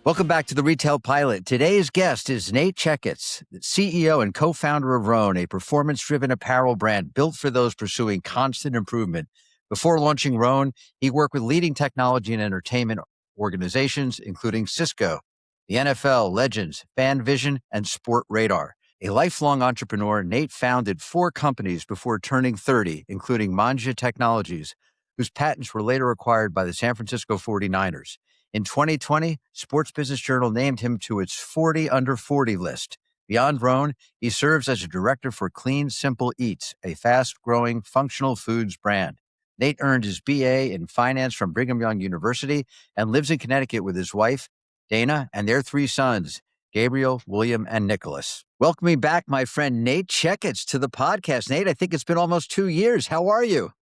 Welcome back to the Retail Pilot. Today's guest is Nate Checketts, CEO and co-founder of Rhone, a performance-driven apparel brand built for those pursuing constant improvement. Before launching Rhone, he worked with leading technology and entertainment organizations, including Cisco, the NFL, Legends, FanVision, and Sport Radar. A lifelong entrepreneur, Nate founded 4 companies before turning 30, including Manja Technologies, whose patents were later acquired by the San Francisco 49ers. In 2020, Sports Business Journal named him to its 40 under 40 list. Beyond Rhone, he serves as a director for Clean Simple Eats, a fast-growing functional foods brand. Nate earned his BA in finance from Brigham Young University and lives in Connecticut with his wife, Dana, and their 3 sons, Gabriel, William, and Nicholas. Welcoming back my friend Nate Checketts to the podcast. Nate, I think it's been almost 2 years. How are you?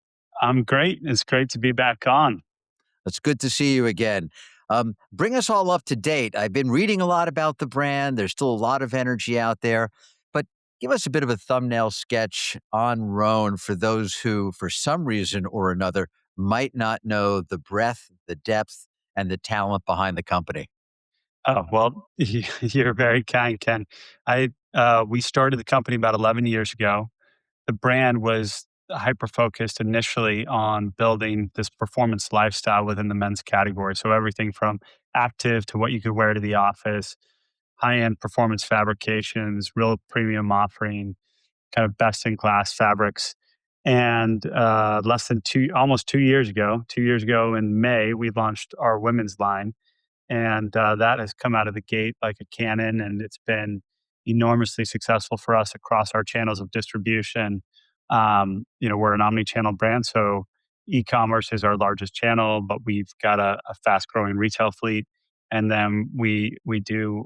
I'm great. It's great to be back on. It's good to see you again. Bring us all up to date. I've been reading a lot about the brand. There's still a lot of energy out there, but give us a bit of a thumbnail sketch on Rhone for those who, for some reason or another, might not know the breadth, the depth, and the talent behind the company. Oh, well, you're very kind, Ken. We started the company about 11 years ago. The brand was hyper focused initially on building this performance lifestyle within the men's category. So everything from active to what you could wear to the office, high end performance fabrications, real premium offering, kind of best in class fabrics. And almost 2 years ago, 2 years ago in May, we launched our women's line. And that has come out of the gate like a cannon, and it's been enormously successful for us across our channels of distribution. We're an omni-channel brand, so e-commerce is our largest channel, but we've got a fast-growing retail fleet, and then we do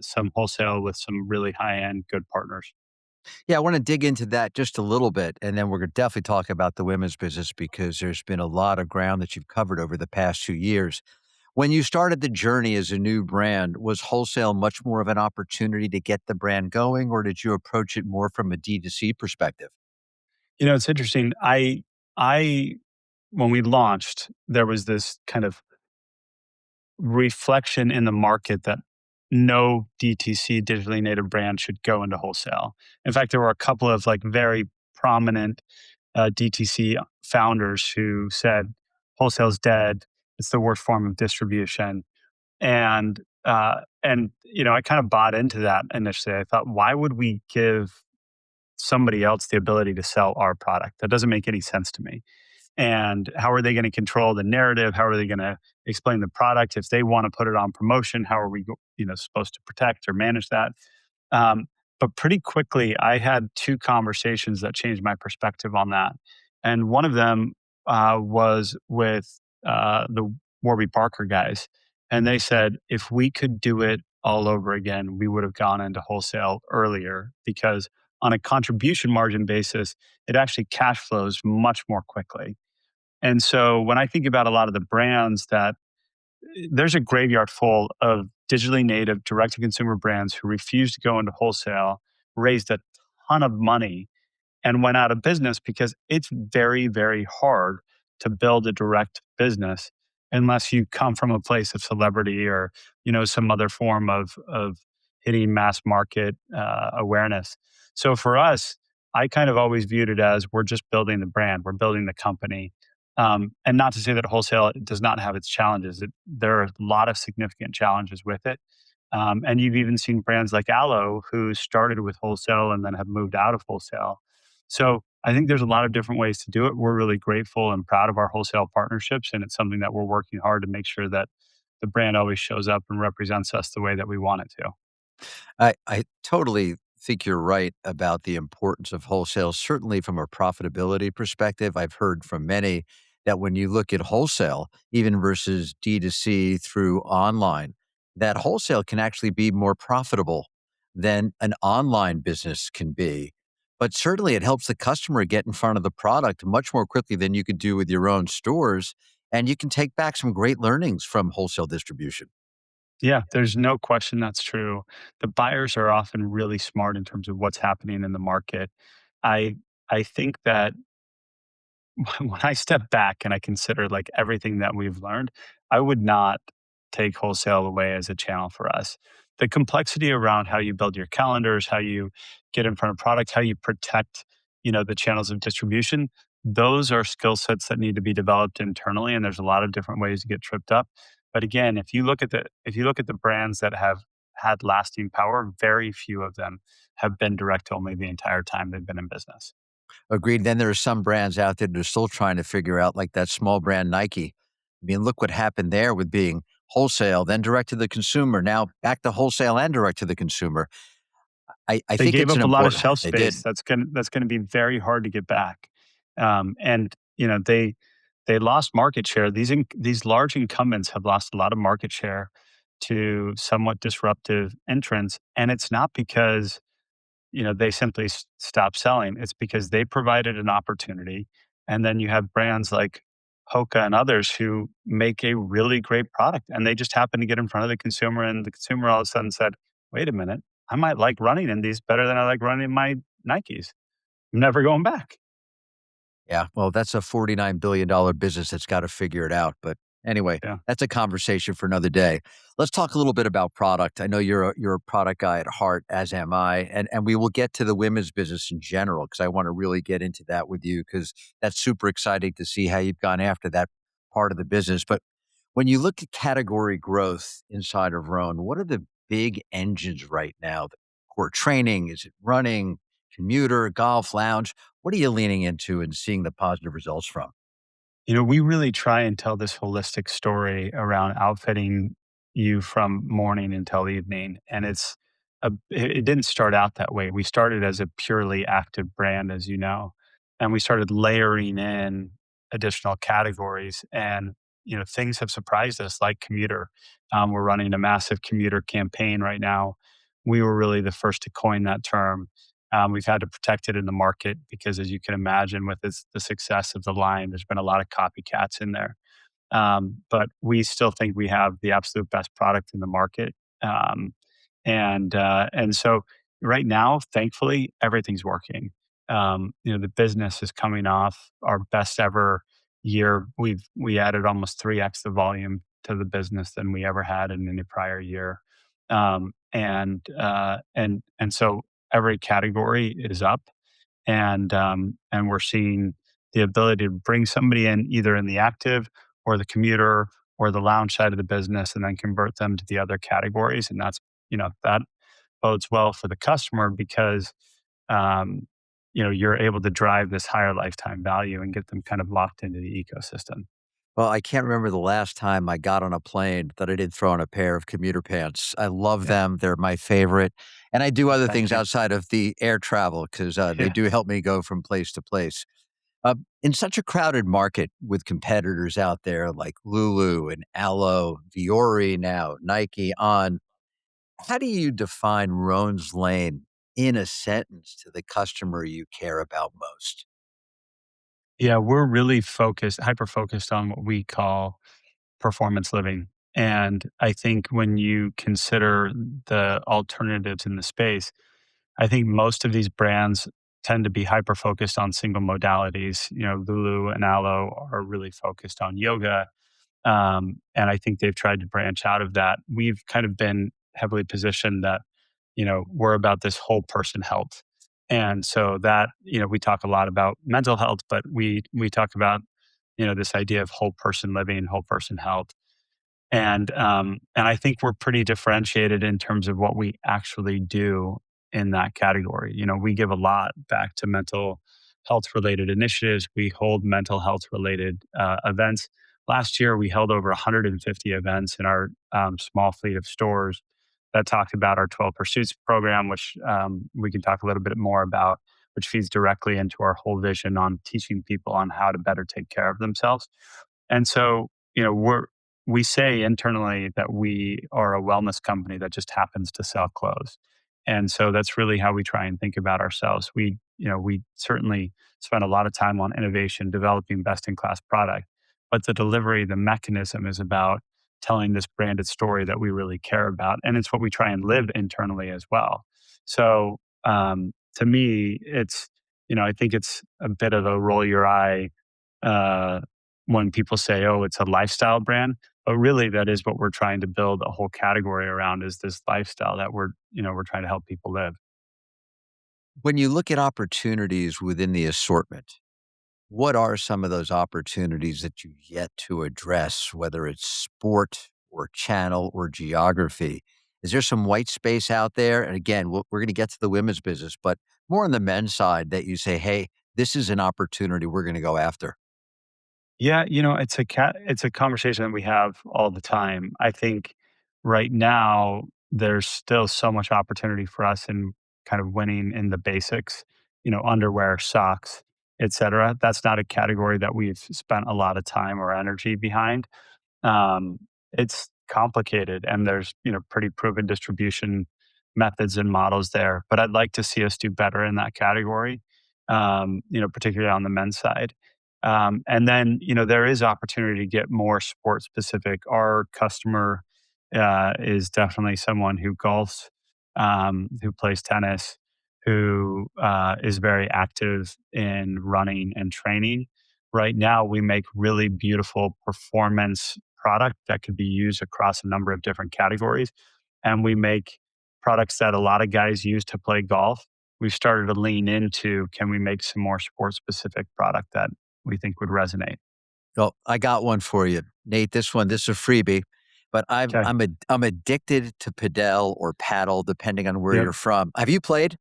some wholesale with some really high-end good partners. Yeah, I want to dig into that just a little bit, and then we're going to definitely talk about the women's business because there's been a lot of ground that you've covered over the past 2 years. When you started the journey as a new brand, was wholesale much more of an opportunity to get the brand going, or did you approach it more from a D2C perspective? It's interesting. I when we launched, there was this kind of reflection in the market that no DTC digitally native brand should go into wholesale. In fact, there were a couple of like very prominent DTC founders who said wholesale's dead. It's the worst form of distribution. And I kind of bought into that initially. I thought, why would we give somebody else the ability to sell our product? That doesn't make any sense to me. And how are they going to control the narrative? How are they going to explain the product? If they want to put it on promotion, how are we supposed to protect or manage that? um, but pretty quickly I had 2 conversations that changed my perspective on that. And one of them was with the Warby Parker guys, and they said if we could do it all over again, we would have gone into wholesale earlier, because on a contribution margin basis it actually cash flows much more quickly. And so when I think about a lot of the brands that there's a graveyard full of digitally native direct to consumer brands who refused to go into wholesale, raised a ton of money, and went out of business because it's very, very hard to build a direct business unless you come from a place of celebrity or some other form of hitting mass market awareness. So for us, I kind of always viewed it as we're just building the brand, we're building the company. And not to say that wholesale does not have its challenges. There are a lot of significant challenges with it. And you've even seen brands like Aloe who started with wholesale and then have moved out of wholesale. So I think there's a lot of different ways to do it. We're really grateful and proud of our wholesale partnerships, and it's something that we're working hard to make sure that the brand always shows up and represents us the way that we want it to. I totally think you're right about the importance of wholesale. Certainly from a profitability perspective, I've heard from many that when you look at wholesale, even versus D2C through online, that wholesale can actually be more profitable than an online business can be. But certainly it helps the customer get in front of the product much more quickly than you could do with your own stores. And you can take back some great learnings from wholesale distribution. Yeah, there's no question that's true. The buyers are often really smart in terms of what's happening in the market. I I think that when I step back and I consider like everything that we've learned, I would not take wholesale away as a channel for us. The complexity around how you build your calendars, how you get in front of product, how you protect, the channels of distribution, those are skill sets that need to be developed internally. And there's a lot of different ways to get tripped up. But again, if you look at the brands that have had lasting power, very few of them have been direct only the entire time they've been in business. Agreed. Then there are some brands out there that are still trying to figure out, like that small brand Nike. I mean, look what happened there with being wholesale, then direct to the consumer, now back to wholesale and direct to the consumer. I They think gave it's an up a lot of important, shelf they did. space. That's gonna be very hard to get back. And they lost market share. These large incumbents have lost a lot of market share to somewhat disruptive entrants, and it's not because they simply stop selling. It's because they provided an opportunity. And then you have brands like Hoka and others who make a really great product and they just happen to get in front of the consumer. And the consumer all of a sudden said, wait a minute, I might like running in these better than I like running in my Nikes. I'm never going back. Yeah, well, that's a $49 billion business that's gotta figure it out, but anyway, Yeah. that's a conversation for another day. Let's talk a little bit about product. I know you're a product guy at heart, as am I, and we will get to the women's business in general because I wanna really get into that with you because that's super exciting to see how you've gone after that part of the business, but when you look at category growth inside of Rhone, what are the big engines right now? The core training? Is it running, commuter, golf, lounge? What are you leaning into and seeing the positive results from? We really try and tell this holistic story around outfitting you from morning until evening. And it didn't start out that way. We started as a purely active brand, as you know, and we started layering in additional categories. And, things have surprised us like commuter. We're running a massive commuter campaign right now. We were really the first to coin that term. We've had to protect it in the market because, as you can imagine, with the success of the line, there's been a lot of copycats in there. But we still think we have the absolute best product in the market. And so right now, thankfully, everything's working. The business is coming off our best ever year. We added almost 3x the volume to the business than we ever had in any prior year. And so every category is up, and we're seeing the ability to bring somebody in either in the active or the commuter or the lounge side of the business, and then convert them to the other categories, and that bodes well for the customer because you're able to drive this higher lifetime value and get them kind of locked into the ecosystem. Well, I can't remember the last time I got on a plane that I didn't throw on a pair of commuter pants. I love Yeah, them. They're my favorite. And I do other thank things you. outside of the air travel because they Yeah. do help me go from place to place. In such a crowded market with competitors out there like Lulu and Alo, Viore now, Nike on, how do you define Roan's lane in a sentence to the customer you care about most? Yeah, we're really hyper focused on what we call performance living. And I think when you consider the alternatives in the space, I think most of these brands tend to be hyper focused on single modalities. Lulu and Alo are really focused on yoga. And I think they've tried to branch out of that. We've kind of been heavily positioned that, we're about this whole person health. And so that, we talk a lot about mental health, but we talk about, this idea of whole person living, whole person health. And I think we're pretty differentiated in terms of what we actually do in that category. We give a lot back to mental health related initiatives. We hold mental health related events. Last year, we held over 150 events in our small fleet of stores that talked about our 12 Pursuits program, which we can talk a little bit more about, which feeds directly into our whole vision on teaching people on how to better take care of themselves. And so, we say internally that we are a wellness company that just happens to sell clothes. And so that's really how we try and think about ourselves. We certainly spend a lot of time on innovation, developing best in class product, but the delivery, the mechanism is about telling this branded story that we really care about. And it's what we try and live internally as well. So, to me, I think it's a bit of a roll your eye uh, when people say, "Oh, it's a lifestyle brand," But really, that is what we're trying to build a whole category around, is this lifestyle that we're trying to help people live. When you look at opportunities within the assortment, what are some of those opportunities that you've yet to address, whether it's sport or channel or geography? Is there some white space out there? And again, we're going to get to the women's business, but more on the men's side that you say, hey, this is an opportunity we're going to go after. Yeah, it's a conversation that we have all the time. I think right now there's still so much opportunity for us in kind of winning in the basics, underwear, socks, etc. That's not a category that we've spent a lot of time or energy behind. Um, it's complicated, and there's, pretty proven distribution methods and models there. But I'd like to see us do better in that category, particularly on the men's side. And then, there is opportunity to get more sport specific. Our customer is definitely someone who golfs, who plays tennis, who is very active in running and training. Right now, we make really beautiful performance product that could be used across a number of different categories. And we make products that a lot of guys use to play golf. We've started to lean into, can we make some more sport specific product that we think would resonate? Well, I got one for you, Nate. This is a freebie, but Okay. I'm addicted to padel or paddle, depending on where Yep. you're from. Have you played?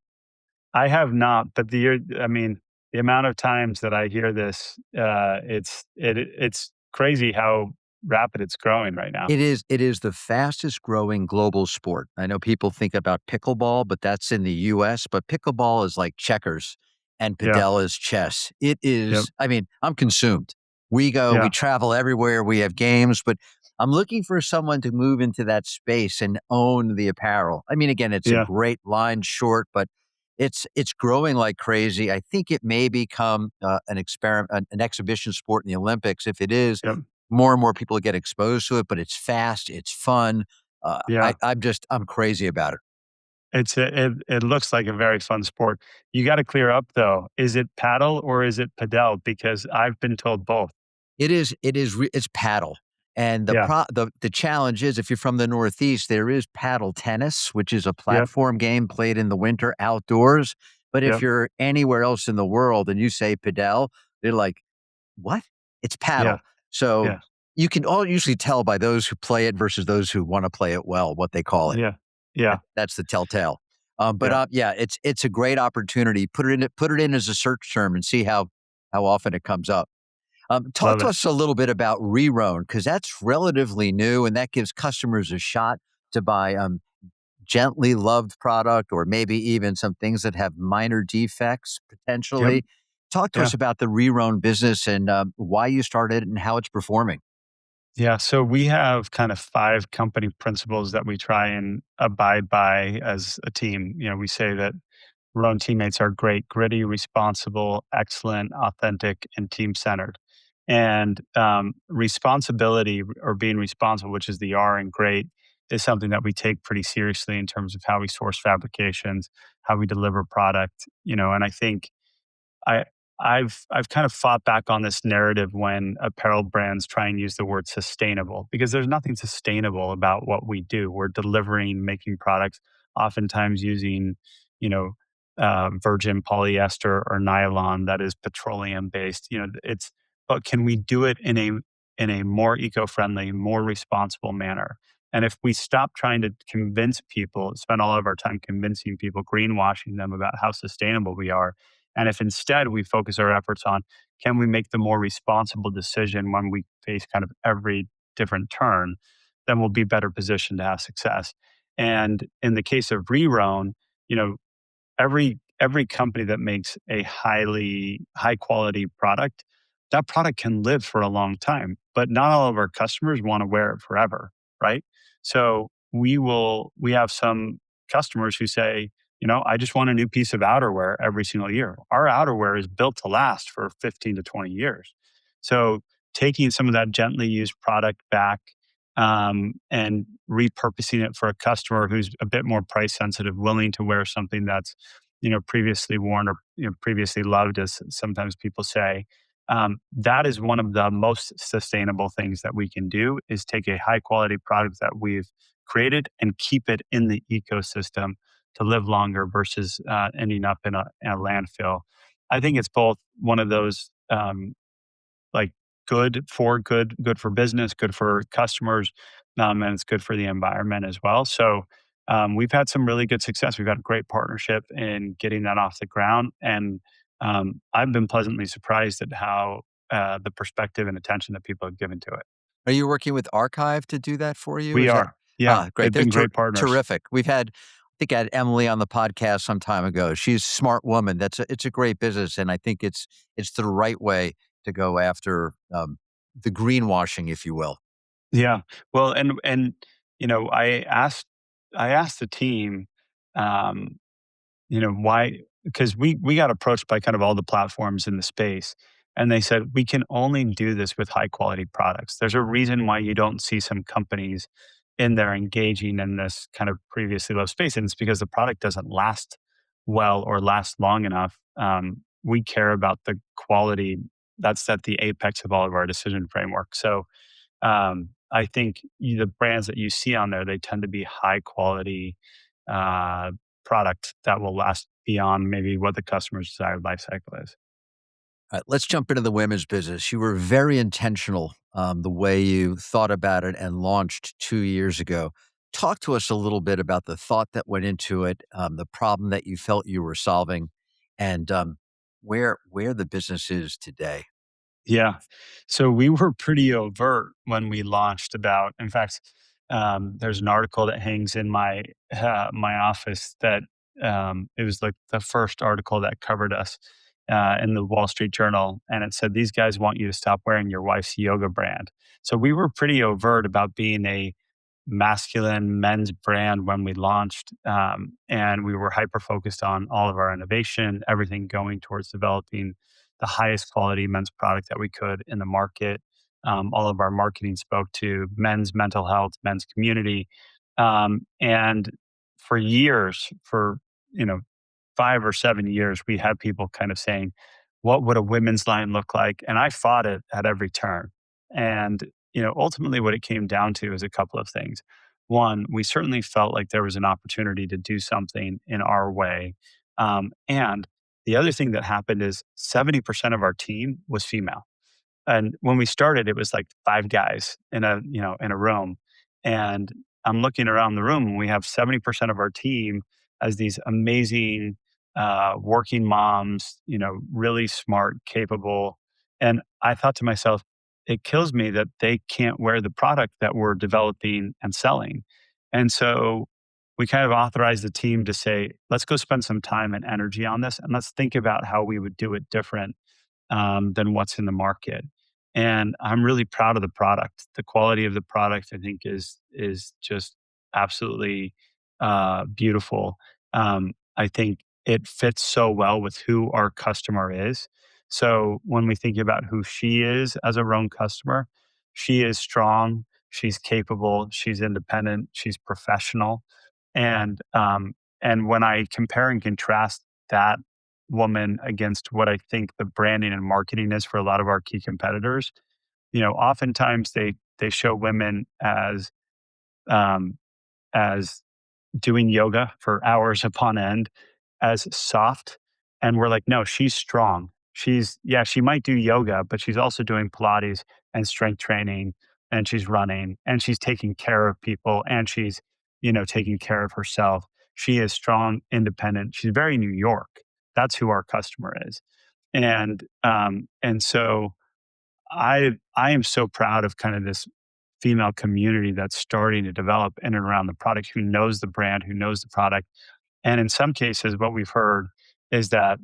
I have not, but I mean, the amount of times that I hear this, it's crazy how rapid it's growing right now. It is the fastest growing global sport. I know people think about pickleball, but that's in the US, but pickleball is like checkers and Yeah. padel is chess. It Yep. is, I mean, I'm consumed. We Yeah. travel everywhere, we have games, but I'm looking for someone to move into that space and own the apparel. I mean, again, it's a Yeah. great line short, but it's growing like crazy. I think it may become an experiment, an exhibition sport in the Olympics. If it is, Yep. more and more people get exposed to it, but it's fast, it's fun. Yeah. I'm crazy about it. It looks like a very fun sport. You got to clear up though. Is it paddle or is it padel? Because I've been told both. It's paddle. And Yeah. the challenge is if you're from the Northeast, there is paddle tennis, which is a Yep. platform game played in the winter outdoors. But if Yep. you're anywhere else in the world and you say padel, they're like, what? It's Yeah. paddle. So Yeah. you can all usually tell by those who play it versus those who want to play it well, what they call it. Yeah. Yeah. That's the telltale. But Yeah. yeah, it's a great opportunity. Put it in as a search term and see how often it comes up. Talk Love to it. us a little bit about Rerone because that's relatively new and that gives customers a shot to buy gently loved product or maybe even some things that have minor defects Yep. potentially. Talk to Yeah. us about the Rerone business and why you started it and how it's performing. Yeah. So we have kind of five company principles that we try and abide by as a team. We say that Rhone teammates are great, gritty, responsible, excellent, authentic, and team centered. And responsibility, or being responsible, which is the R in great, is something that we take pretty seriously in terms of how we source fabrications, how we deliver product. And I think I I've kind of fought back on this narrative when apparel brands try and use the word sustainable, because there's nothing sustainable about what we do. We're delivering, making products, oftentimes using, you know, virgin polyester or nylon that is petroleum based. But can we do it in a more eco-friendly, more responsible manner? And if we stop trying to convince people, spend all of our time convincing people, greenwashing them about how sustainable we are, and if instead we focus our efforts on, can we make the more responsible decision when we face kind of every different turn, then we'll be better positioned to have success. And in the case of Rerone, you know, every company that makes a high quality product, that product can live for a long time, but not all of our customers want to wear it forever, right? So we have some customers who say, I just want a new piece of outerwear every single year. Our outerwear is built to last for 15 to 20 years. So taking some of that gently used product back, and repurposing it for a customer who's a bit more price sensitive, willing to wear something that's, previously worn, or previously loved, as sometimes people say. That is one of the most sustainable things that we can do is take a high quality product that we've created and keep it in the ecosystem to live longer versus ending up in a landfill. I think it's both one of those like good for business, good for customers, and it's good for the environment as well. So we've had some really good success. We've had a great partnership in getting that off the ground, and I've been pleasantly surprised at how the perspective and attention that people have given to it. Are you working with Archive to do that for you? We Is that are, yeah, great. they've They're been great partners. terrific. I think I had Emily on the podcast some time ago. She's a smart woman. It's a great business, and I think it's the right way to go after the greenwashing, if you will. Yeah, well, and I asked the team. Um, why, because we got approached by kind of all the platforms in the space, and they said we can only do this with high quality products. There's a reason why you don't see some companies in there engaging in this kind of previously low space, and it's because the product doesn't last well or last long enough. We care about the quality. That's at the apex of all of our decision framework. So I think the brands that you see on there, they tend to be high quality uh, product that will last beyond maybe what the customer's desired life cycle is. All right, let's jump into the women's business. You were very intentional, the way you thought about it and launched 2 years ago. Talk to us a little bit about the thought that went into it, the problem that you felt you were solving, and where the business is today. Yeah. So we were pretty overt when we launched about, in fact, there's an article that hangs in my office that it was like the first article that covered us in the Wall Street Journal. And it said, these guys want you to stop wearing your wife's yoga brand. So we were pretty overt about being a masculine men's brand when we launched. And we were hyper focused on all of our innovation, everything going towards developing the highest quality men's product that we could in the market. All of our marketing spoke to men's mental health, men's community. And for years, for, you know, 5 or 7 years, we had people kind of saying, what would a women's line look like? And I fought it at every turn. And, ultimately what it came down to is a couple of things. One, we certainly felt like there was an opportunity to do something in our way. And the other thing that happened is 70% of our team was female. And when we started, it was like 5 guys in a room. And I'm looking around the room and we have 70% of our team as these amazing working moms, really smart, capable. And I thought to myself, it kills me that they can't wear the product that we're developing and selling. And so we kind of authorized the team to say, let's go spend some time and energy on this and let's think about how we would do it different than what's in the market. And I'm really proud of the product. The quality of the product, I think, is just absolutely beautiful. I think it fits so well with who our customer is. So when we think about who she is as a Rhone customer, she is strong, she's capable, she's independent, she's professional, and when I compare and contrast that woman against what I think the branding and marketing is for a lot of our key competitors, oftentimes they show women um, as doing yoga for hours upon end, as soft, and we're like, no, she's strong. She might do yoga, but she's also doing Pilates and strength training, and she's running, and she's taking care of people, and she's taking care of herself. She is strong, independent. She's very New York. That's who our customer is. And so I am so proud of kind of this female community that's starting to develop in and around the product, who knows the brand, who knows the product. And in some cases, what we've heard is that,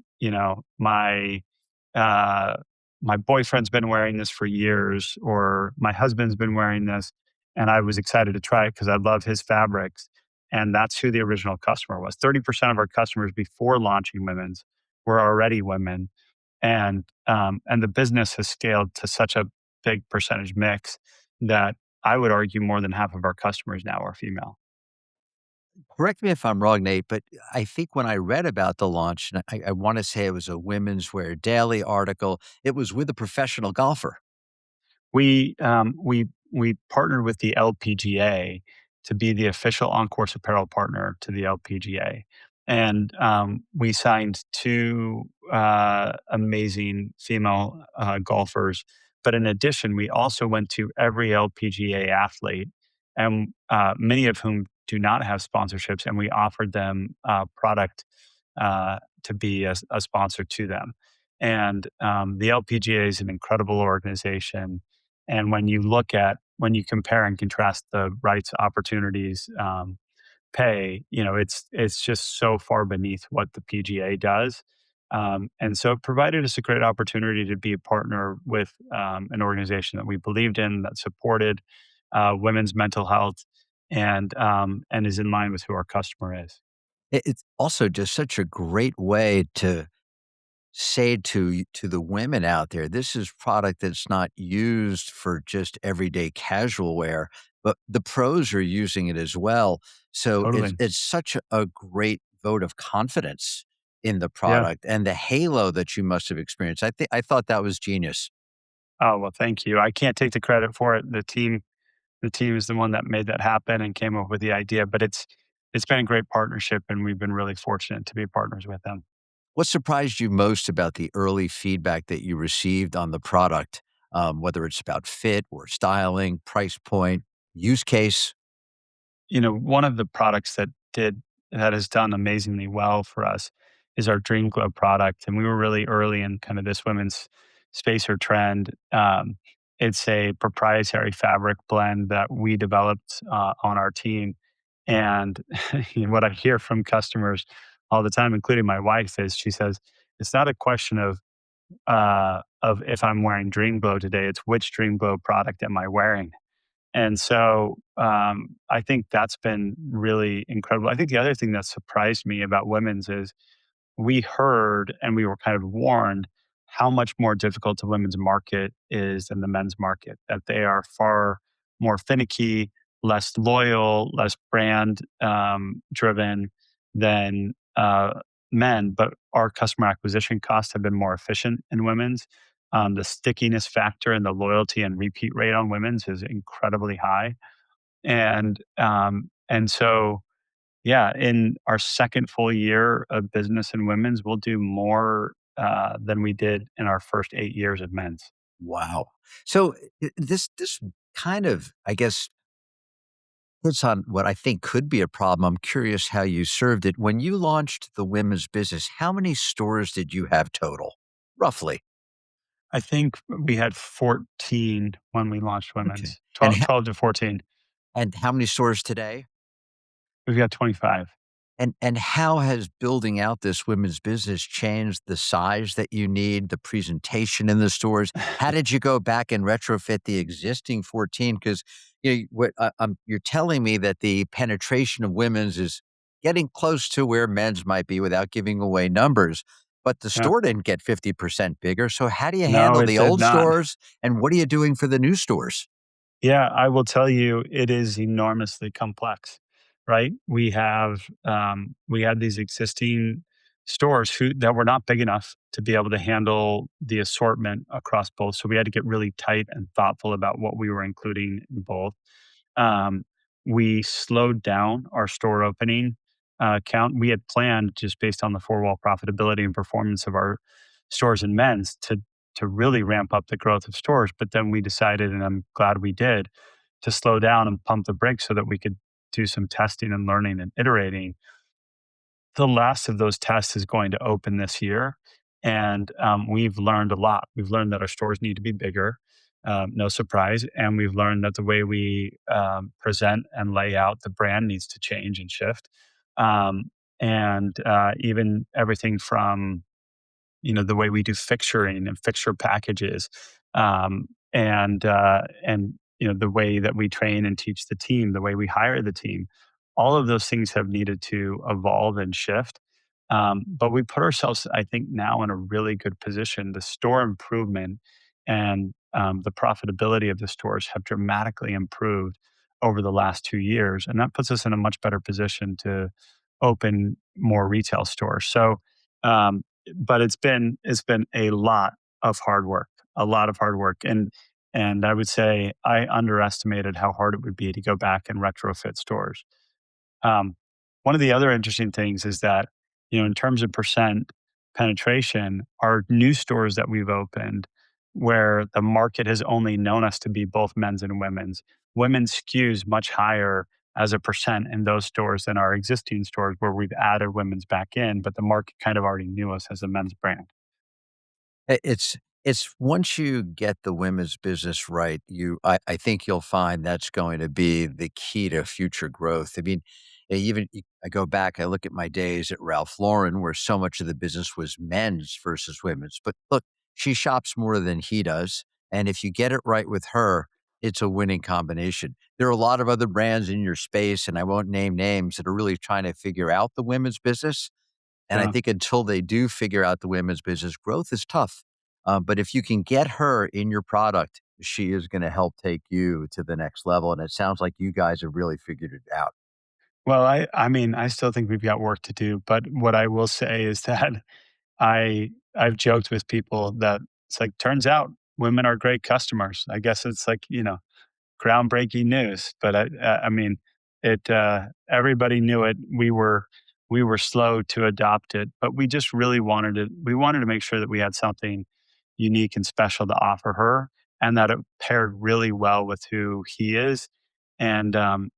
uh, my boyfriend's been wearing this for years, or my husband's been wearing this, and I was excited to try it because I love his fabrics. And that's who the original customer was. 30% of our customers before launching women's were already women, and the business has scaled to such a big percentage mix that I would argue more than half of our customers now are female. Correct me if I'm wrong, Nate, but I think when I read about the launch, and I want to say it was a Women's Wear Daily article, it was with a professional golfer. We partnered with the LPGA to be the official on-course apparel partner to the LPGA, and we signed two amazing female golfers. But in addition, we also went to every LPGA athlete, and many of whom do not have sponsorships, and we offered them product to be a sponsor to them. And the LPGA is an incredible organization, and when you compare and contrast the rights, opportunities, pay, it's just so far beneath what the PGA does. And so it provided us a great opportunity to be a partner with an organization that we believed in, that supported women's mental health, and is in line with who our customer is. It's also just such a great way to say to the women out there, this is product that's not used for just everyday casual wear, but the pros are using it as well. So Totally. it's such a great vote of confidence in the Yeah. product and the halo that you must have experienced. I thought that was genius. Oh, well, thank you. I can't take the credit for it. The team is the one that made that happen and came up with the idea, but it's been a great partnership, and we've been really fortunate to be partners with them. What surprised you most about the early feedback that you received on the product, whether it's about fit or styling, price point, use case? One of the products that has done amazingly well for us is our Dream Glow product, and we were really early in kind of this women's spacer trend. It's a proprietary fabric blend that we developed on our team, and what I hear from customers all the time, including my wife, is she says it's not a question of if I'm wearing Dream Glow today; it's which Dream Glow product am I wearing. And so I think that's been really incredible. I think the other thing that surprised me about women's is we heard and we were kind of warned how much more difficult the women's market is than the men's market, that they are far more finicky, less loyal, less brand driven than men. But our customer acquisition costs have been more efficient in women's. The stickiness factor and the loyalty and repeat rate on women's is incredibly high. And so yeah, in our second full year of business in women's, we'll do more than we did in our first 8 years of men's. Wow. So this kind of, I guess, hits on what I think could be a problem. I'm curious how you served it. When you launched the women's business, how many stores did you have total? Roughly. I think we had 14 when we launched Okay. women's, And 12 to 14. how many stores today? We've got 25. And how has building out this women's business changed the size that you need, the presentation in the stores? How did you go back and retrofit the existing 14? Because you're telling me that the penetration of women's is getting close to where men's might be without giving away numbers, but the Yeah. store didn't get 50% bigger. So how do you No, handle it the did old not. stores, and what are you doing for the new stores? Yeah, I will tell you, it is enormously complex, right? We had these existing stores that were not big enough to be able to handle the assortment across both. So we had to get really tight and thoughtful about what we were including in both. Um, we slowed down our store opening count. We had planned, just based on the four wall profitability and performance of our stores in men's, to really ramp up the growth of stores. But then we decided, and I'm glad we did, to slow down and pump the brakes so that we could do some testing and learning and iterating. The last of those tests is going to open this year. And we've learned a lot. We've learned that our stores need to be bigger, no surprise. And we've learned that the way we present and lay out the brand needs to change and shift. And even everything from the way we do fixturing and fixture packages, and the way that we train and teach the team, the way we hire the team, all of those things have needed to evolve and shift. But we put ourselves, I think, now in a really good position. The store improvement and the profitability of the stores have dramatically improved over the last 2 years. And that puts us in a much better position to open more retail stores. So, um, but it's been a lot of hard work, a lot of hard work. And I would say I underestimated how hard it would be to go back and retrofit stores. Um, One of the other interesting things is that, in terms of percent penetration, our new stores that we've opened, where the market has only known us to be both men's and women's skews much higher as a percent in those stores than our existing stores where we've added women's back in, but the market kind of already knew us as a men's brand. It's once you get the women's business right, I think you'll find that's going to be the key to future growth. I mean, I go back, I look at my days at Ralph Lauren, where so much of the business was men's versus women's. But look, she shops more than he does, and if you get it right with her, it's a winning combination. There are a lot of other brands in your space, and I won't name names, that are really trying to figure out the women's business. And I Yeah. think until they do figure out the women's business, growth is tough. But if you can get her in your product, she is going to help take you to the next level. And it sounds like you guys have really figured it out. Well, I mean, I still think we've got work to do, but what I will say is that I've joked with people that it's like turns out women are great customers. I guess it's like, groundbreaking news. But I mean, it. Everybody knew it. We were slow to adopt it, but we just really wanted it. We wanted to make sure that we had something unique and special to offer her, and that it paired really well with who he is. And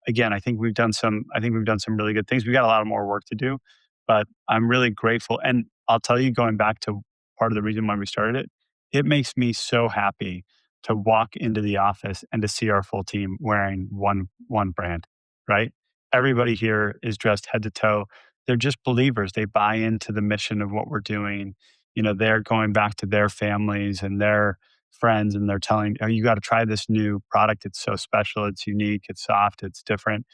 again, I think we've done some. I think we've done some really good things. We got a lot of more work to do, but I'm really grateful. And I'll tell you, going back to part of the reason why we started it, it makes me so happy to walk into the office and to see our full team wearing one brand, right? Everybody here is dressed head to toe. They're just believers. They buy into the mission of what we're doing. They're going back to their families and their friends and they're telling, "Oh, you got to try this new product. It's so special. It's unique. It's soft. It's different."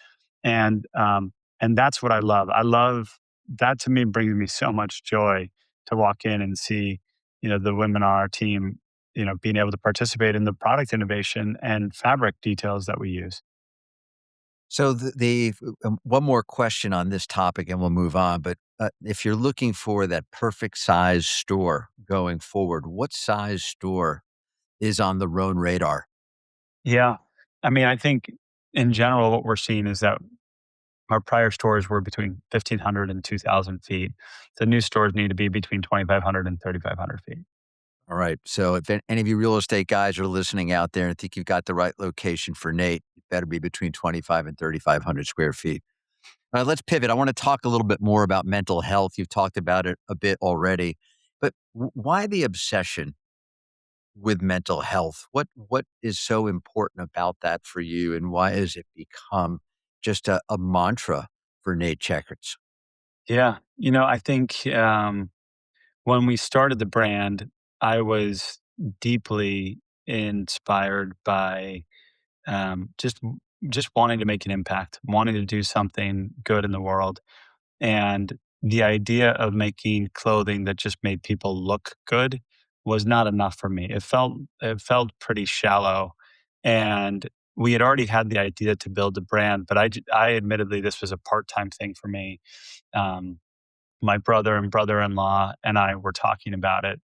And and that's what I love. I love that. To me brings me so much joy to walk in and see, the women on our team, being able to participate in the product innovation and fabric details that we use. So one more question on this topic, and we'll move on. But if you're looking for that perfect size store going forward, what size store is on the Rhone radar? Yeah. I mean, I think in general, what we're seeing is that our prior stores were between 1,500 and 2,000 feet. The new stores need to be between 2,500 and 3,500 feet. All right. So if any of you real estate guys are listening out there and think you've got the right location for Nate, it better be between 25 and 3,500 square feet. All right, let's pivot. I want to talk a little bit more about mental health. You've talked about it a bit already, but why the obsession with mental health? What is so important about that for you, and why has it become just a mantra for Nate Checketts? Yeah. I think when we started the brand, I was deeply inspired by just wanting to make an impact, wanting to do something good in the world. And the idea of making clothing that just made people look good was not enough for me. It felt pretty shallow. And we had already had the idea to build a brand, but I admittedly this was a part-time thing for me. Um, my brother and brother-in-law and I were talking about it,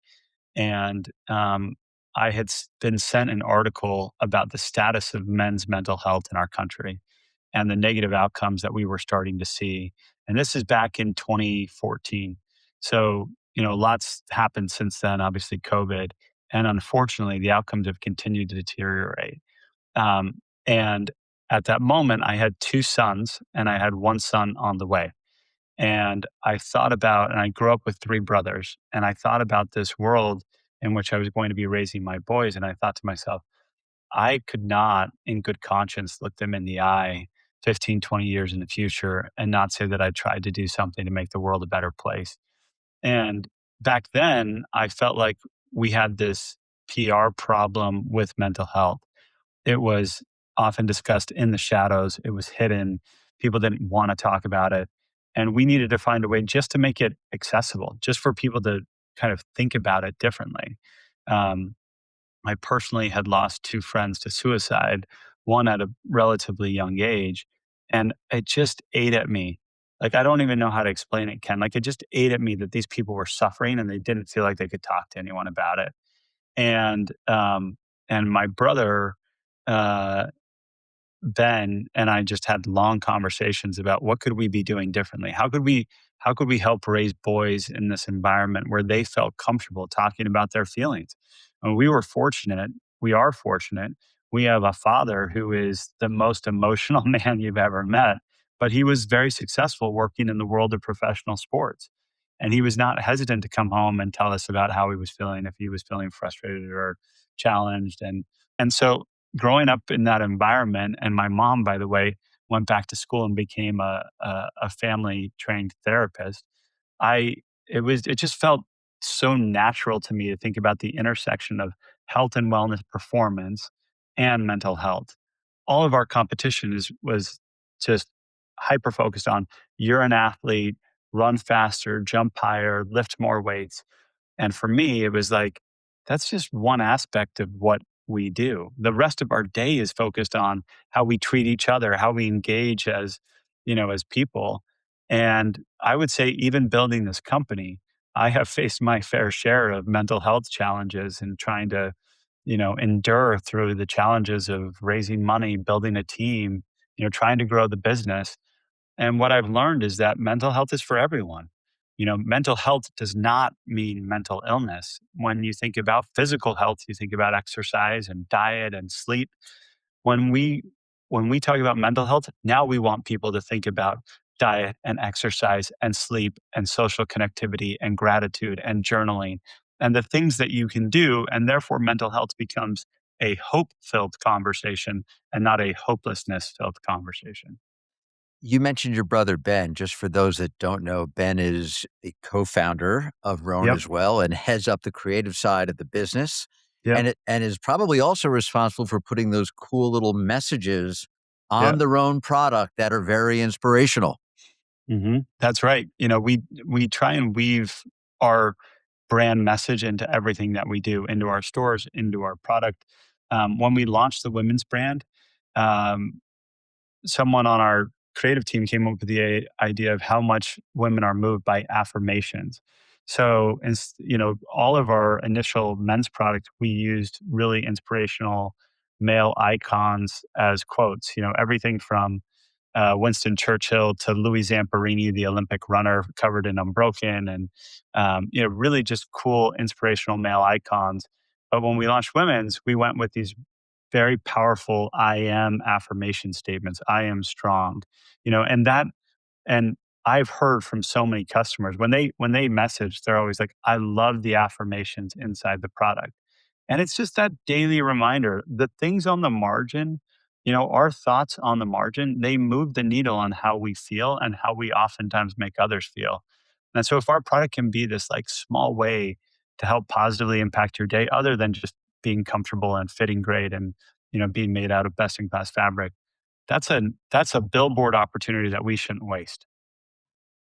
and I had been sent an article about the status of men's mental health in our country and the negative outcomes that we were starting to see. And this is back in 2014. So, lots happened since then, obviously, COVID. And unfortunately, the outcomes have continued to deteriorate. And at that moment, I had two sons and I had one son on the way. And I grew up with three brothers, and I thought about this world in which I was going to be raising my boys. And I thought to myself, I could not, in good conscience, look them in the eye 15, 20 years in the future and not say that I tried to do something to make the world a better place. And back then, I felt like we had this PR problem with mental health. It was often discussed in the shadows, it was hidden. People didn't want to talk about it. And we needed to find a way just to make it accessible, just for people to kind of think about it differently. Um, I personally had lost two friends to suicide one at a relatively young age. And it just ate at me. Like, I don't even know how to explain it, Ken. Like, it just ate at me that these people were suffering and they didn't feel like they could talk to anyone about it. And, and my brother, uh, Ben and I just had long conversations about what could we be doing differently? How could we help raise boys in this environment where they felt comfortable talking about their feelings? And we were fortunate, we are fortunate. We have a father who is the most emotional man you've ever met, but he was very successful working in the world of professional sports. And he was not hesitant to come home and tell us about how he was feeling, if he was feeling frustrated or challenged. And so growing up in that environment, and my mom, by the way, went back to school and became a family trained therapist. I it just felt so natural to me to think about the intersection of health and wellness performance and mental health. All of our competition was just hyper focused on you're an athlete, run faster, jump higher, lift more weights. And for me, it was like, that's just one aspect of what we do. The rest of our day is focused on how we treat each other, how we engage as, as people. And I would say, even building this company, I have faced my fair share of mental health challenges and trying to, endure through the challenges of raising money, building a team, trying to grow the business. And what I've learned is that mental health is for everyone. Mental health does not mean mental illness. When you think about physical health, you think about exercise and diet and sleep. When we when we talk about mental health, now we want people to think about diet and exercise and sleep and social connectivity and gratitude and journaling and the things that you can do. And therefore, mental health becomes a hope filled conversation and not a hopelessness filled conversation. You mentioned your brother Ben. Just for those that don't know, Ben is a co-founder of Rhone Yep. as well and heads up the creative side of the business, Yep. and is probably also responsible for putting those cool little messages on Yep. the Rhone product that are very inspirational. That's right. We try and weave our brand message into everything that we do, into our stores, into our product. When we launched the women's brand, um, someone on our creative team came up with the idea of how much women are moved by affirmations. So, all of our initial men's product, we used really inspirational male icons as quotes. Everything from Winston Churchill to Louis Zamperini, the Olympic runner, covered in Unbroken, and really just cool, inspirational male icons. But when we launched women's, we went with these very powerful I am affirmation statements. I am strong, and I've heard from so many customers when they message, they're always like, I love the affirmations inside the product. And it's just that daily reminder, the things on the margin, our thoughts on the margin, they move the needle on how we feel and how we oftentimes make others feel. And so if our product can be this like small way to help positively impact your day, other than just being comfortable and fitting great and being made out of best in class fabric, that's a billboard opportunity that we shouldn't waste.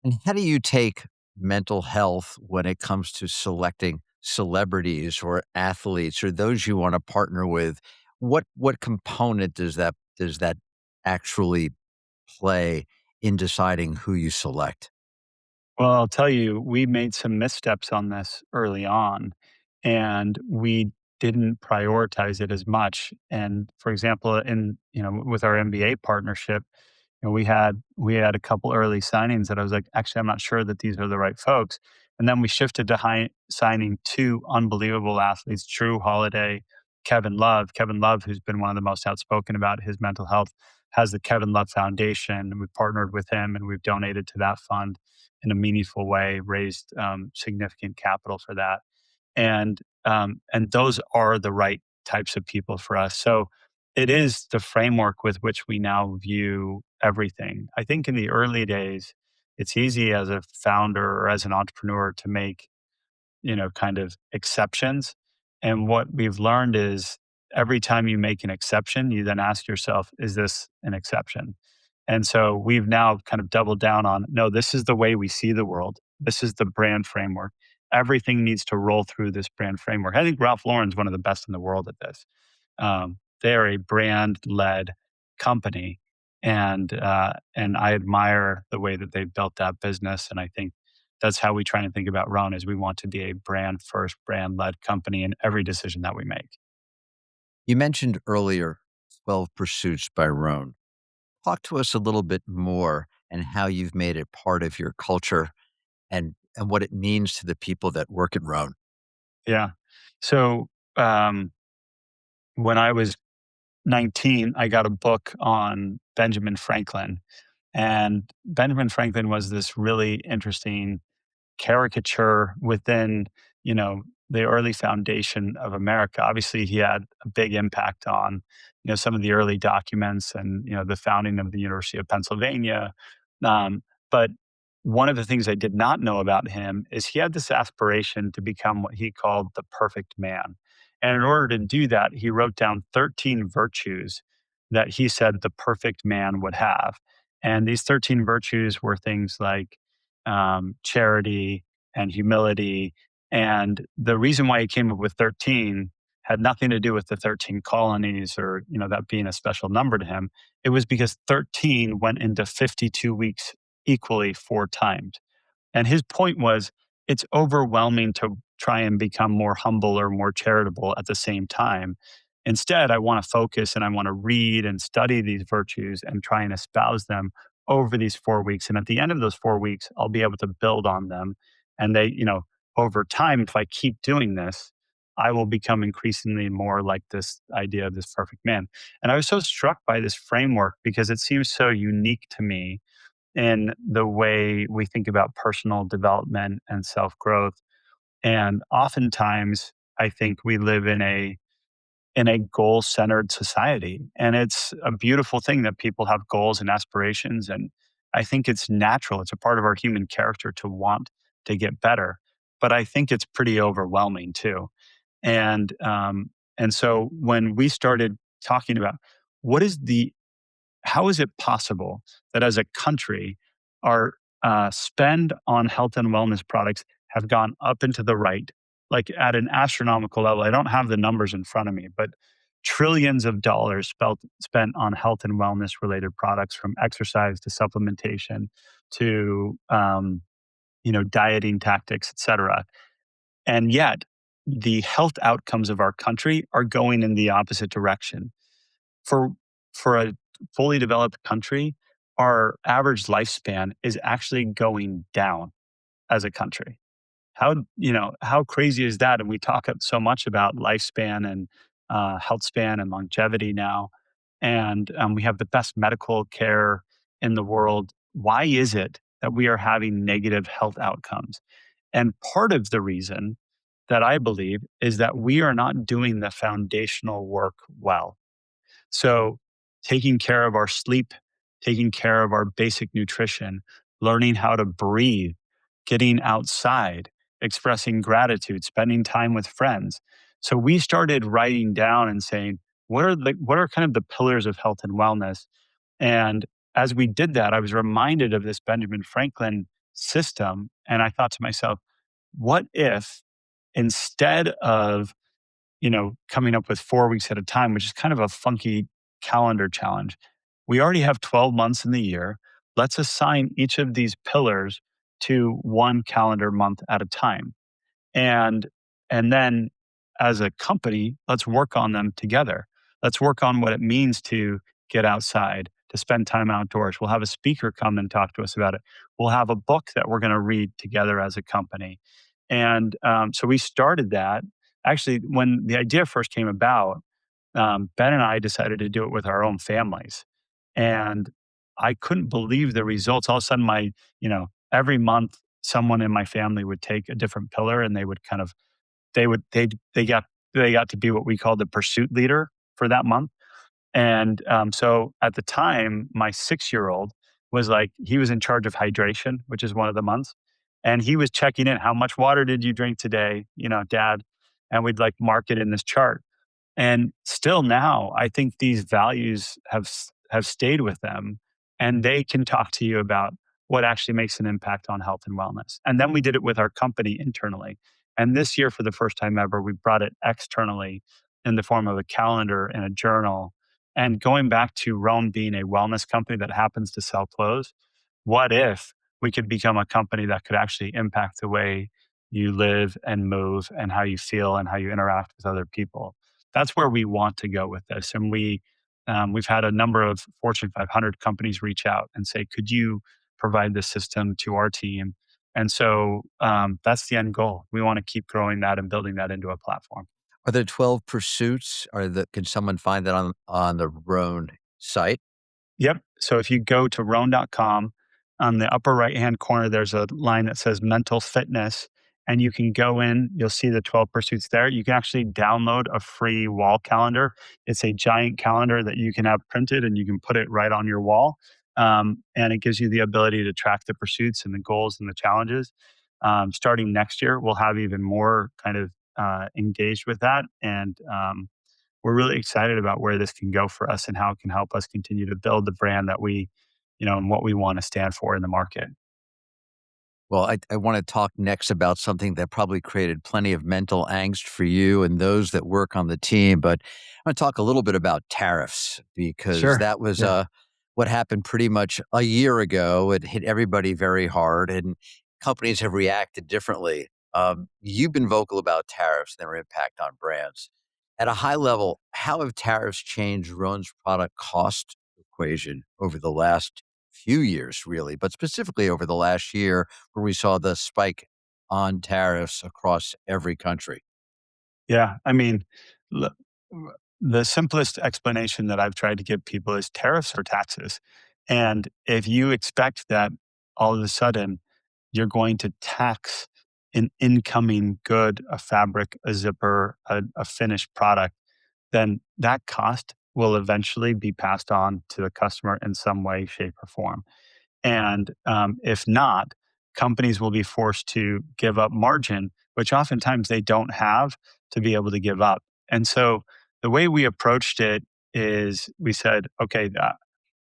And how do you take mental health when it comes to selecting celebrities or athletes or those you want to partner with? What component does that actually play in deciding who you select? Well, I'll tell you, we made some missteps on this early on, and we didn't prioritize it as much. And for example, with our MBA partnership, we had a couple early signings that I was like, actually, I'm not sure that these are the right folks. And then we shifted to signing two unbelievable athletes, Drew Holiday, Kevin Love. Kevin Love, who's been one of the most outspoken about his mental health, has the Kevin Love Foundation, and we've partnered with him and we've donated to that fund in a meaningful way, raised significant capital for that, and those are the right types of people for us. So it is the framework with which we now view everything. I think in the early days, it's easy as a founder or as an entrepreneur to make, kind of exceptions. And what we've learned is every time you make an exception, you then ask yourself, is this an exception? And so we've now kind of doubled down on no, this is the way we see the world. This is the brand framework. Everything needs to roll through this brand framework. I think Ralph Lauren's one of the best in the world at this. They are a brand led company. And I admire the way that they've built that business. And I think that's how we try and think about Rhone is we want to be a brand first, brand led company in every decision that we make. You mentioned earlier 12 Pursuits by Rhone. Talk to us a little bit more and how you've made it part of your culture and what it means to the people that work at Rhone. Yeah. So um, when I was 19, I got a book on Benjamin Franklin. And Benjamin Franklin was this really interesting caricature within, you know, the early foundation of America. Obviously, he had a big impact on, some of the early documents and, the founding of the University of Pennsylvania. But one of the things I did not know about him is he had this aspiration to become what he called the perfect man. And in order to do that, he wrote down 13 virtues that he said the perfect man would have. And these 13 virtues were things like charity and humility. And the reason why he came up with 13 had nothing to do with the 13 colonies or, that being a special number to him. It was because 13 went into 52 weeks equally 4 times. And his point was it's overwhelming to try and become more humble or more charitable at the same time. Instead, I want to focus and I want to read and study these virtues and try and espouse them over these 4 weeks. And at the end of those 4 weeks, I'll be able to build on them. And over time, if I keep doing this, I will become increasingly more like this idea of this perfect man. And I was so struck by this framework because it seems so unique to me in the way we think about personal development and self growth. And oftentimes, I think we live in a goal centered society, and it's a beautiful thing that people have goals and aspirations. And I think it's natural; it's a part of our human character to want to get better. But I think it's pretty overwhelming too. And so when we started talking about what is the how is it possible that as a country, our spend on health and wellness products have gone up into the right, like at an astronomical level? I don't have the numbers in front of me, but trillions of dollars spent on health and wellness related products, from exercise to supplementation to dieting tactics, et cetera. And yet, the health outcomes of our country are going in the opposite direction for a fully developed country. Our average lifespan is actually going down as a country. How crazy is that? And we talk so much about lifespan and health span and longevity now, and we have the best medical care in the world. Why is it that we are having negative health outcomes? And part of the reason that I believe is that we are not doing the foundational work well. So, taking care of our sleep, taking care of our basic nutrition, learning how to breathe, getting outside, expressing gratitude, spending time with friends. So, we started writing down and saying, what are kind of the pillars of health and wellness? And as we did that, I was reminded of this Benjamin Franklin system. And I thought to myself, what if instead of coming up with 4 weeks at a time, which is kind of a funky calendar challenge. We already have 12 months in the year. Let's assign each of these pillars to one calendar month at a time. And and then as a company, let's work on them together. Let's work on what it means to get outside, to spend time outdoors. We'll have a speaker come and talk to us about it. We'll have a book that we're going to read together as a company. And so we started that. Actually, when the idea first came about, Ben and I decided to do it with our own families. And I couldn't believe the results. All of a sudden, every month, someone in my family would take a different pillar and they would kind of, they got to be what we call the pursuit leader for that month. And so at the time, my 6 year old was like, he was in charge of hydration, which is one of the months. And he was checking in, how much water did you drink today, dad? And we'd like mark it in this chart. And still now, I think these values have stayed with them, and they can talk to you about what actually makes an impact on health and wellness. And then we did it with our company internally. And this year, for the first time ever, we brought it externally. in the form of a calendar and a journal. And going back to Rhone being a wellness company that happens to sell clothes, what if we could become a company that could actually impact the way you live and move and how you feel and how you interact with other people? That's where we want to go with this. And we've had a number of Fortune 500 companies reach out and say, could you provide this system to our team? And so that's the end goal. We want to keep growing that and building that into a platform. Are there 12 pursuits? Can someone find that on the Rhone site? Yep. So if you go to Rhone.com, on the upper right hand corner, there's a line that says mental fitness. And you can go in, you'll see the 12 pursuits there. You can actually download a free wall calendar. It's a giant calendar that you can have printed and you can put it right on your wall. And it gives you the ability to track the pursuits and the goals and the challenges. Starting next year, we'll have even more kind of engaged with that. And we're really excited about where this can go for us and how it can help us continue to build the brand that and what we want to stand for in the market. Well, I want to talk next about something that probably created plenty of mental angst for you and those that work on the team. But I want to talk a little bit about tariffs because Sure. that was Yeah. what happened pretty much a year ago. It hit everybody very hard, and companies have reacted differently. You've been vocal about tariffs and their impact on brands. At a high level, how have tariffs changed Roan's product cost equation over the last few years, really, but specifically over the last year where we saw the spike on tariffs across every country? Yeah. I mean, l- the simplest explanation that I've tried to give people is tariffs or taxes. And if you expect that all of a sudden you're going to tax an incoming good, a fabric, a zipper, a finished product, then that cost will eventually be passed on to the customer in some way, shape, or form. And if not, companies will be forced to give up margin, which oftentimes they don't have to be able to give up. And so the way we approached it is we said, okay,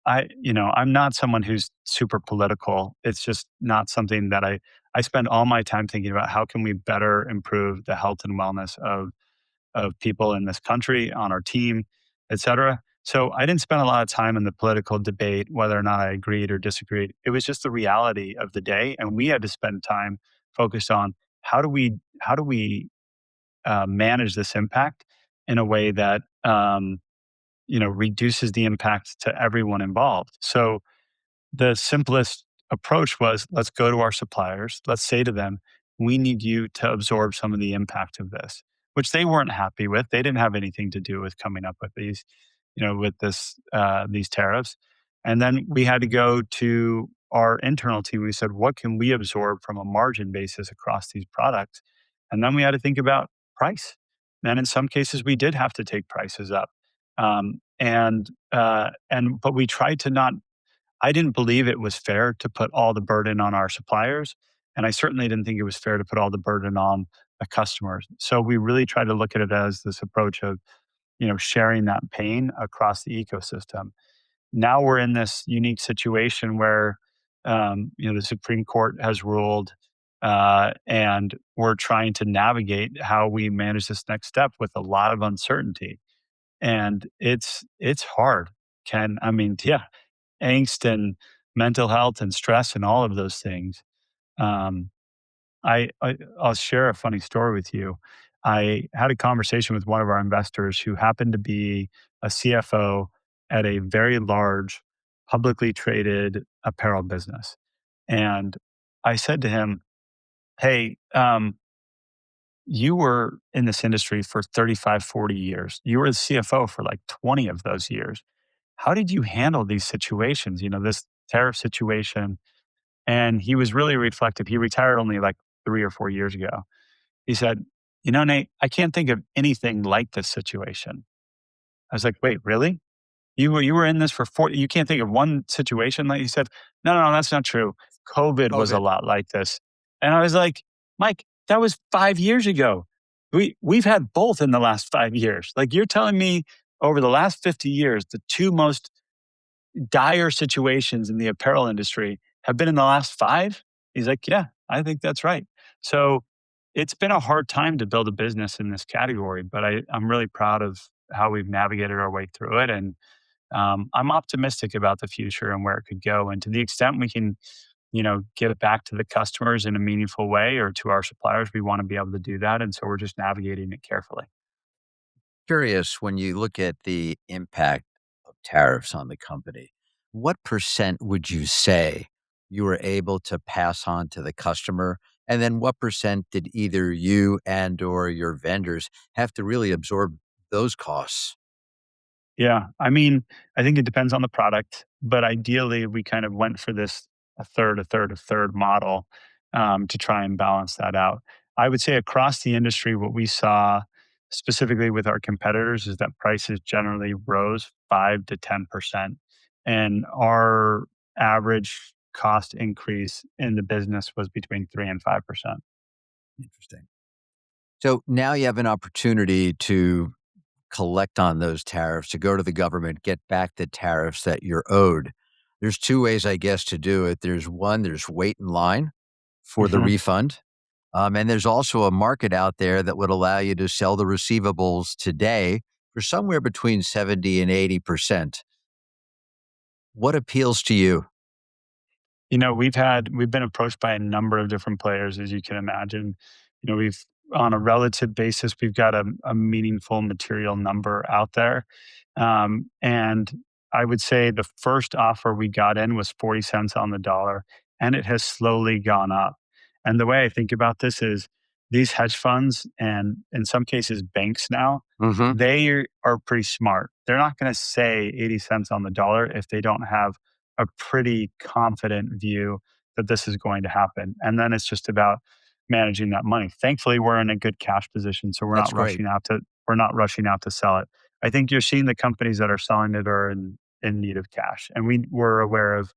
I'm not someone who's super political. It's just not something that I spend all my time thinking about how can we better improve the health and wellness of people in this country, on our team, et cetera. So I didn't spend a lot of time in the political debate, whether or not I agreed or disagreed. It was just the reality of the day, and we had to spend time focused on how do we manage this impact in a way that reduces the impact to everyone involved. So the simplest approach was let's go to our suppliers. Let's say to them, we need you to absorb some of the impact of this, which they weren't happy with. They didn't have anything to do with coming up with these tariffs. And then we had to go to our internal team. We said, what can we absorb from a margin basis across these products? And then we had to think about price. And in some cases, we did have to take prices up. But we tried to not I didn't believe it was fair to put all the burden on our suppliers, and I certainly didn't think it was fair to put all the burden on the customers. So we really tried to look at it as this approach of, sharing that pain across the ecosystem. Now we're in this unique situation where, the Supreme Court has ruled, and we're trying to navigate how we manage this next step with a lot of uncertainty, and it's hard. Ken, I mean, yeah, angst and mental health and stress and all of those things. Um, I'll share a funny story with you. I had a conversation with one of our investors who happened to be a CFO at a very large publicly traded apparel business. And I said to him, hey, you were in this industry for 35, 40 years. You were the CFO for like 20 of those years. How did you handle these situations? This tariff situation. And he was really reflective. He retired only like 3 or 4 years ago. He said, Nate, I can't think of anything like this situation. I was like, wait, really? You were in this for 40, you can't think of one situation like he said, no, that's not true. COVID was a COVID. lot like this. And I was like, Mike, that was 5 years ago. We've had both in the last 5 years. Like you're telling me over the last 50 years, the two most dire situations in the apparel industry have been in the last five? He's like, yeah, I think that's right. So It's been a hard time to build a business in this category, but I'm really proud of how we've navigated our way through it. And I'm optimistic about the future and where it could go. And to the extent we can, give it back to the customers in a meaningful way or to our suppliers, we want to be able to do that. And so we're just navigating it carefully. Curious, when you look at the impact of tariffs on the company, what percent would you say you were able to pass on to the customer? And then what percent did either you and or your vendors have to really absorb those costs? Yeah. I mean, I think it depends on the product, but ideally we kind of went for this a third, a third, a third model to try and balance that out. I would say across the industry, what we saw specifically with our competitors is that prices generally rose 5 to 10%. And our average cost increase in the business was between 3 and 5%. Interesting. So now you have an opportunity to collect on those tariffs, to go to the government, get back the tariffs that you're owed. There's two ways, I guess, to do it. There's one, there's wait in line for the Mhm. refund. And there's also a market out there that would allow you to sell the receivables today for somewhere between 70 and 80%. What appeals to you? We've been approached by a number of different players, as you can imagine. We've on a relative basis, we've got a meaningful material number out there. And I would say the first offer we got in was 40 cents on the dollar, and it has slowly gone up. And the way I think about this is these hedge funds and in some cases banks now, Hmm. they are pretty smart. They're not going to say 80 cents on the dollar if they don't have a pretty confident view that this is going to happen. And then it's just about managing that money. Thankfully, we're in a good cash position, so That's great. we're not rushing out to sell it. I think you're seeing the companies that are selling it are in need of cash. And we were aware of,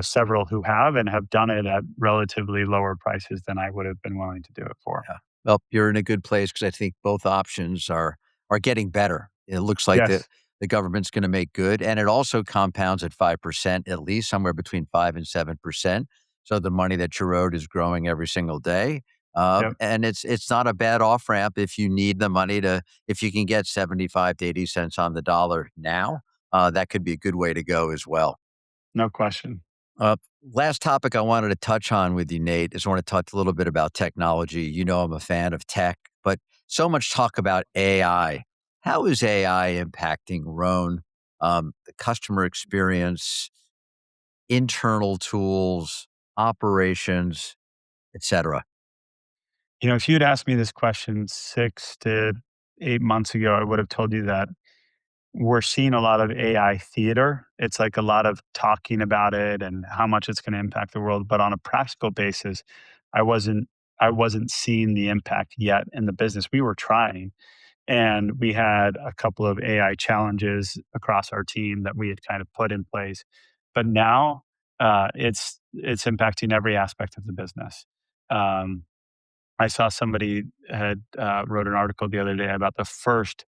several who have and have done it at relatively lower prices than I would have been willing to do it for. Yeah. Well, you're in a good place because I think both options are getting better. It looks like Yes. the government's going to make good, and it also compounds at 5% at least, somewhere between 5 and 7%. So the money that you owed is growing every single day, Yep. and it's not a bad off ramp if you need the money to if you can get 75 to 80 cents on the dollar now. That could be a good way to go as well. No question. Uh, Last topic I wanted to touch on with you, Nate, is I want to talk a little bit about technology. You know, I'm a fan of tech, but so much talk about AI. How is AI impacting Rhone, the customer experience, internal tools, operations, etc.? If you'd asked me this question 6 to 8 months ago, I would have told you that we're seeing a lot of AI theater. It's like a lot of talking about it and how much it's going to impact the world. But on a practical basis, I wasn't I wasn't seeing the impact yet in the business. We were trying, and we had a couple of AI challenges across our team that we had kind of put in place. But now it's impacting every aspect of the business. Um, I saw somebody had wrote an article the other day about the first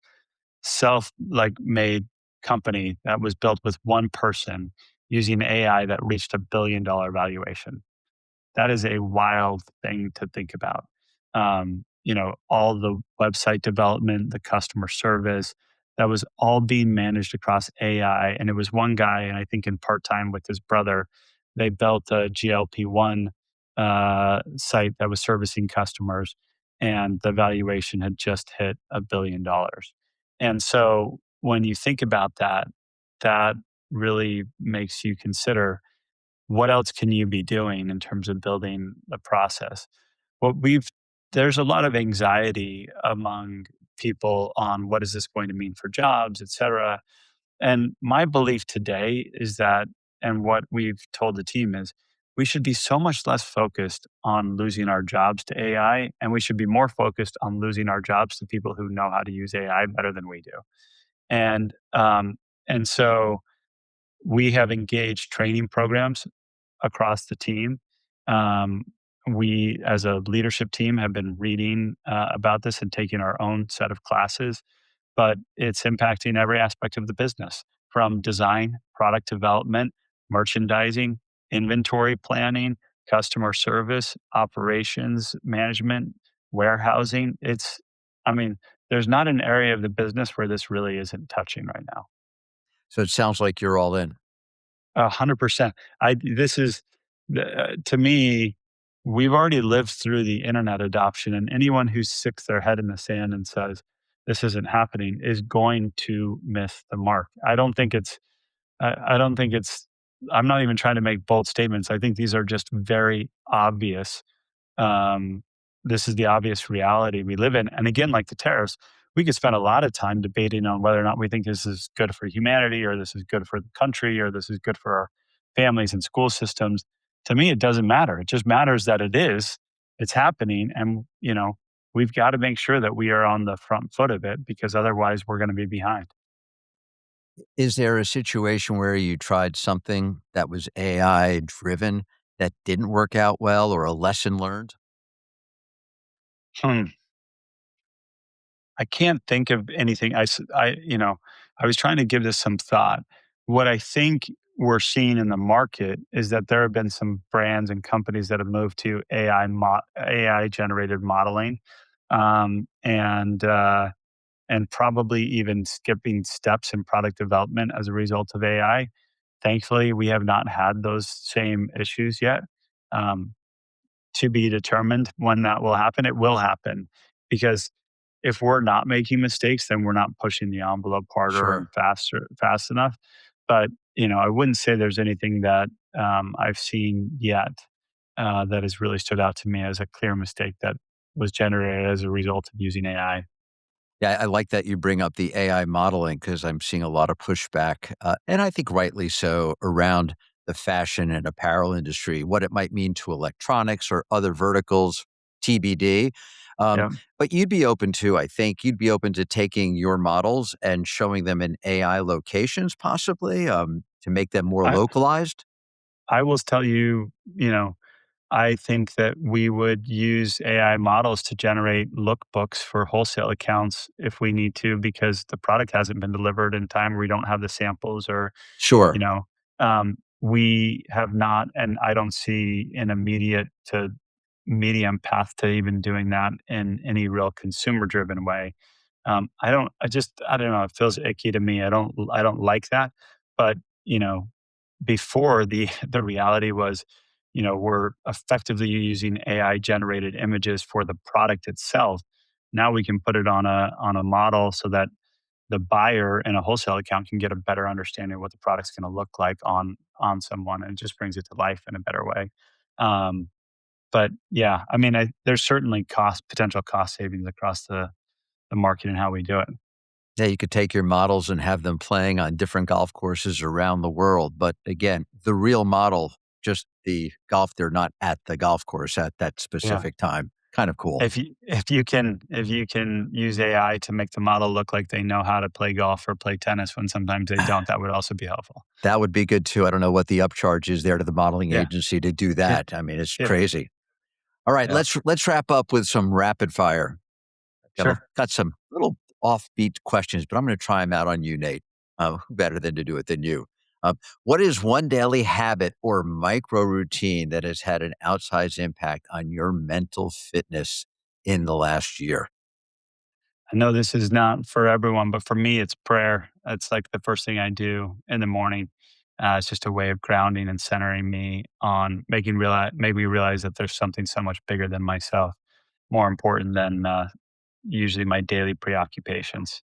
self like made company that was built with one person using AI that reached $1 billion valuation. That is a wild thing to think about. All the website development, the customer service, that was all being managed across AI. And it was one guy, and I think in part time with his brother, they built a GLP-1 site that was servicing customers, and the valuation had just hit $1 billion. And so when you think about that, that really makes you consider what else can you be doing in terms of building the process? What we've There's a lot of anxiety among people on what is this going to mean for jobs, et cetera. And my belief today is that, and what we've told the team is, we should be so much less focused on losing our jobs to AI, and we should be more focused on losing our jobs to people who know how to use AI better than we do. And and so we have engaged training programs across the team. Um, we, as a leadership team, have been reading about this and taking our own set of classes, but it's impacting every aspect of the business from design, product development, merchandising, inventory planning, customer service, operations management. warehousing. I mean, there's not an area of the business where this really isn't touching right now. So it sounds like you're all in. 100%. This is to me, we've already lived through the internet adoption, and anyone who sticks their head in the sand and says this isn't happening is going to miss the mark. I don't think it's. I'm not even trying to make bold statements. I think these are just very obvious. um, this is the obvious reality we live in. And again, like the tariffs, we could spend a lot of time debating on whether or not we think this is good for humanity, or this is good for the country, or this is good for our families and school systems. To me, it doesn't matter. It just matters that it's happening. And, we've got to make sure that we are on the front foot of it, because otherwise we're going to be behind. Is there a situation where you tried something that was AI driven that didn't work out well or a lesson learned? Hmm. I can't think of anything. I was trying to give this some thought. What I think we're seeing in the market is that there have been some brands and companies that have moved to AI generated modeling, um, and uh, and probably even skipping steps in product development as a result of AI. Thankfully, we have not had those same issues yet. Um, to be determined when that will happen. It will happen, because if we're not making mistakes, then we're not pushing the envelope harder and Sure. fast enough. But I wouldn't say there's anything that I've seen yet that has really stood out to me as a clear mistake that was generated as a result of using AI. Yeah, I like that you bring up the AI modeling because I'm seeing a lot of pushback, and I think rightly so, around the fashion and apparel industry, what it might mean to electronics or other verticals, TBD. Um, Yeah, but I think you'd be open to taking your models and showing them in AI locations, possibly to make them more I localized. I will tell you, I think that we would use AI models to generate lookbooks for wholesale accounts if we need to, because the product hasn't been delivered in time, or we don't have the samples, or, you Sure. know, we have not, and I don't see an immediate to medium path to even doing that in any real consumer driven way. I don't know. It feels icky to me. I don't like that. But, you know, before the reality was, we're effectively using AI generated images for the product itself. Now we can put it on a model so that the buyer in a wholesale account can get a better understanding of what the product's going to look like on someone, and it just brings it to life in a better way. Um, but yeah, I mean, there's certainly potential cost savings across the market and how we do it. Yeah, you could take your models and have them playing on different golf courses around the world. But again, the real model, just the golf, they're not at the golf course at that Yeah. specific time. Kind of cool. If you can use AI to make the model look like they know how to play golf or play tennis when sometimes they don't, that would also be helpful. That would be good too. I don't know what the upcharge is there to the modeling Yeah. agency to do Yeah. that. I mean, it's Yeah. crazy. All right, Yeah. let's wrap up with some rapid fire. Sure. Got some little offbeat questions, but I'm going to try them out on you, Nate. Who better than to do it than you? What is one daily habit or micro routine that has had an outsized impact on your mental fitness in the last year? I know this is not for everyone, but for me, it's prayer. It's like the first thing I do in the morning. It's just a way of grounding and centering me on make me realize that there's something so much bigger than myself, more important than usually my daily preoccupations.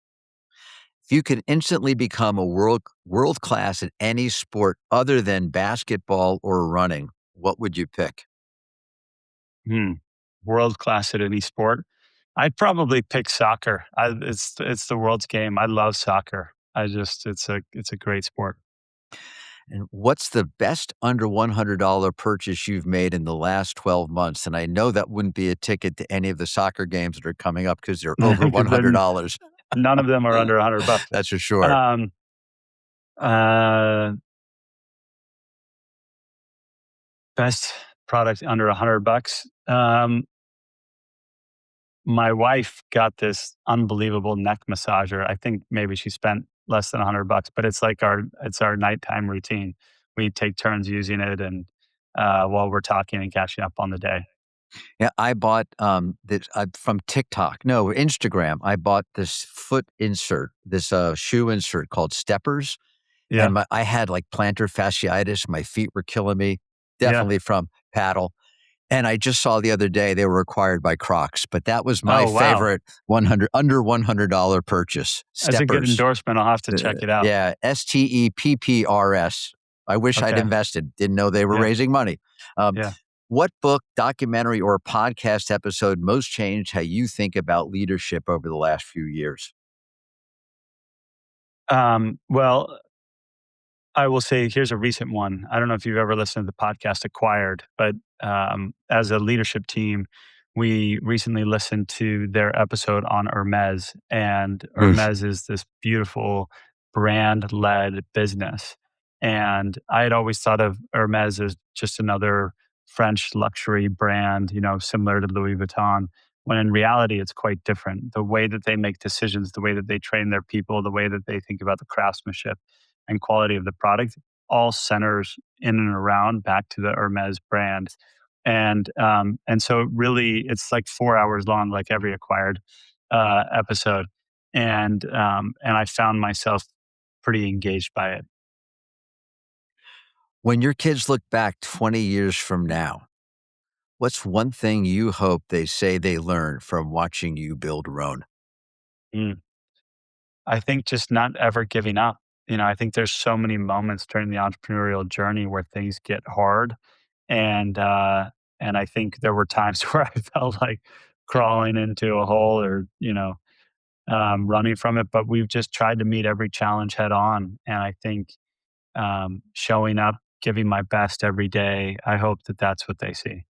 If you could instantly become a world class at any sport other than basketball or running, what would you pick? Hmm. World class at any sport. I'd probably pick soccer. It's the world's game. I love soccer. It's a great sport. And what's the best under $100 purchase you've made in the last 12 months? And I know that wouldn't be a ticket to any of the soccer games that are coming up because they're over Because then $100. none of them are under $100. That's for sure. Um, uh, Best product under $100. My wife got this unbelievable neck massager. I think maybe she spent less than $100, but it's our nighttime routine. We take turns using it, and while we're talking and catching up on the day. Yeah, I bought this from TikTok. No, Instagram. I bought this foot insert, this shoe insert called Steppers, Yeah. and I had like plantar fasciitis. My feet were killing me, Yeah. definitely from paddle. And I just saw the other day they were required by Crocs, but that was my Oh, wow. favorite under $100 purchase. That's a good Steppers. endorsement. I'll have to check it out. Yeah, Stepprs. I wish I'd Okay. invested. Didn't know they were Yeah. raising money. Um, Yeah. what book, documentary, or podcast episode most changed how you think about leadership over the last few years? Well, I will say here's a recent one. I don't know if you've ever listened to the podcast Acquired, but as a leadership team, we recently listened to their episode on Hermes. And Oof. Hermes is this beautiful brand led business. And I had always thought of Hermes as just another French luxury brand, similar to Louis Vuitton, when in reality, it's quite different. The way that they make decisions, the way that they train their people, the way that they think about the craftsmanship and quality of the product all centers in and around back to the Hermes brand. And so really it's like 4 hours long, like every Acquired episode. And I found myself pretty engaged by it. When your kids look back 20 years from now, what's one thing you hope they say they learned from watching you build Rhone? Mm. I think just not ever giving up. I think there's so many moments during the entrepreneurial journey where things get hard. And I think there were times where I felt like crawling into a hole or, running from it. But we've just tried to meet every challenge head on. And I think showing up, giving my best every day, I hope that that's what they see.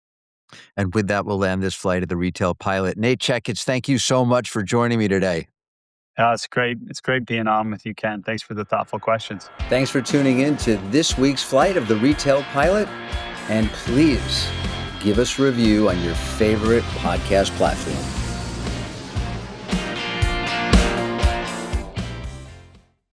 And with that, we'll land this flight of the retail pilot. Nate Checketts, thank you so much for joining me today. It's great. It's great being on with you, Ken. Thanks for the thoughtful questions. Thanks for tuning in to this week's flight of the retail pilot. And please give us a review on your favorite podcast platform.